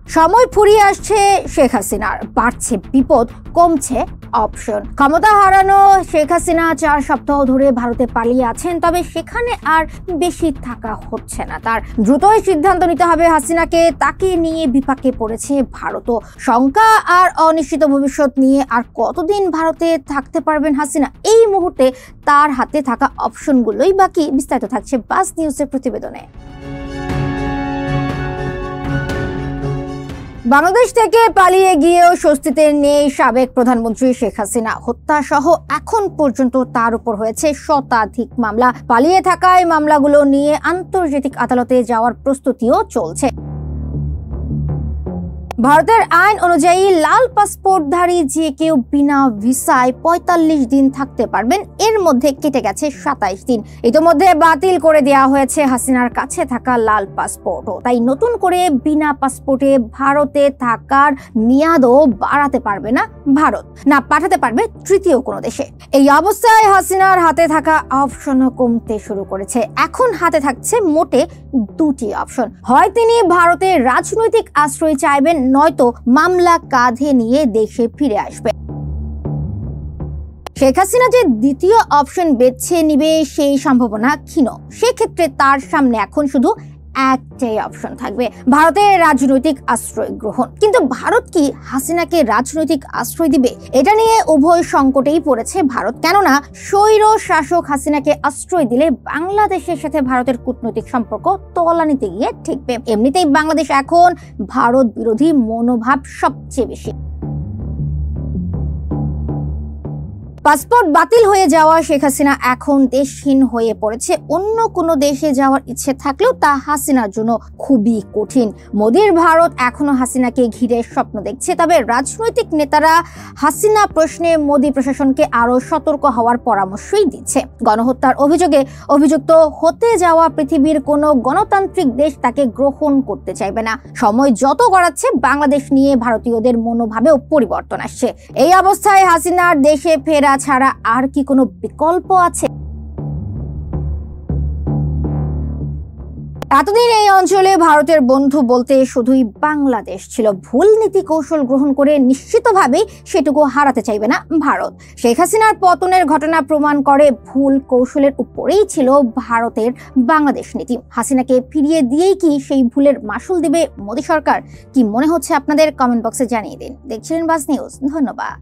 সময় ফুরিয়ে আসছে শেখ হাসিনার, বাড়ছে বিপদ, কমছে অপশন। ক্ষমতা হারানো শেখ হাসিনা 4 সপ্তাহ ধরে ভারতে পালিয়ে আছেন, তবে সেখানে আর বেশি থাকা হচ্ছে না তার। দ্রুতই সিদ্ধান্ত নিতে হবে হাসিনাকে। তাকে নিয়ে বিপাকে পড়েছে ভারতও। শঙ্কা আর অনিশ্চিত ভবিষ্যৎ নিয়ে আর কতদিন ভারতে থাকতে পারবেন হাসিনা, এই মুহূর্তে তার হাতে থাকা অপশনগুলোই বাকি। বিস্তারিত থাকছে বাস নিউজের প্রতিবেদনে। বাংলাদেশ থেকে পালিয়ে গিয়েও স্বস্তিতে নেই সাবেক প্রধানমন্ত্রী শেখ হাসিনা। হত্যা সহ এখন পর্যন্ত তার উপর হয়েছে শতাধিক মামলা। পালিয়ে থাকায় মামলাগুলো নিয়ে আন্তর্জাতিক আদালতে যাওয়ার প্রস্তুতিও চলছে। ভারতের আইন অনুযায়ী লাল পাসপোর্টধারী যে কেউ বিনা ভিসায় 45 দিন থাকতে পারবেন। এর মধ্যে কেটে গেছে 27 দিন। ইতিমধ্যে বাতিল করে দেওয়া হয়েছে হাসিনার কাছে থাকা লাল পাসপোর্টও। তাই নতুন করে বিনা পাসপোর্টে ভারতে থাকার মেয়াদও বাড়াতে পারবে না ভারত, না পাঠাতে পারবে তৃতীয় কোনো দেশে। এই অবস্থায় হাসিনার হাতে থাকা অপশনও কমতে শুরু করেছে। এখন হাতে থাকছে মোটে 2টি অপশন। হয় তিনি ভারতে রাজনৈতিক আশ্রয় চাইবেন, নয়তো মামলা কাঁধে নিয়ে দেশে ফিরে আসবে। শেখ হাসিনা যে দ্বিতীয় অপশন বেছে নিবে সেই সম্ভাবনা ক্ষীণ। সেক্ষেত্রে তার সামনে এখন শুধু একটাই অপশন থাকবে, ভারতের রাজনৈতিক আশ্রয় গ্রহণ। কিন্তু ভারত কি হাসিনাকে রাজনৈতিক আশ্রয় দিবে? এটা নিয়ে উভয় সংকটেই পড়েছে ভারত। কেননা স্বৈর শাসক হাসিনাকে আশ্রয় দিলে বাংলাদেশের সাথে ভারতের কূটনৈতিক সম্পর্ক তলানিতে গিয়ে ঠেকবে। এমনিতেই বাংলাদেশ এখন ভারত বিরোধী মনোভাব সবচেয়ে বেশি। পাসপোর্ট বাতিল হয়ে যাওয়া শেখ হাসিনা এখন দেশহীন হয়ে পড়েছে। অন্য কোনো দেশে যাওয়ার ইচ্ছে থাকলেও তা হাসিনার জন্য খুবই কঠিন। মোদির ভারত এখনো হাসিনাকে ঘিরে স্বপ্ন দেখছে। তবে রাজনৈতিক নেতারা হাসিনা প্রশ্নে মোদি প্রশাসনকে আরো সতর্ক হওয়ার পরামর্শই দিচ্ছে। গণহত্যার অভিযোগে অভিযুক্ত হতে যাওয়া পৃথিবীর কোনো গণতান্ত্রিক দেশ তাকে গ্রহণ করতে চাইবে না। সময় যত গড়াচ্ছে বাংলাদেশ নিয়ে ভারতীয়দের মনোভাবেও পরিবর্তন আসছে। এই অবস্থায় হাসিনার দেশে ফেরা ছাড়া আর কি কোনো বিকল্প আছে? এতদিন এই অঞ্চলে ভারতের বন্ধু বলতে শুধুই বাংলাদেশ ছিল। ভুল নীতি কৌশল গ্রহণ করে নিশ্চিতভাবেই সেটুকু হারাতে চাইবে না ভারত। শেখ হাসিনার পতনের ঘটনা প্রমাণ করে ভুল কৌশলের উপরেই ছিল ভারতের বাংলাদেশ নীতি। হাসিনাকে ফিরিয়ে দিয়েই কি সেই ভুলের মাসুল দিবে মোদি সরকার? কি মনে হচ্ছে আপনাদের? কমেন্ট বক্সে জানিয়ে দিন। দেখছিলেন বাস নিউজ। ধন্যবাদ।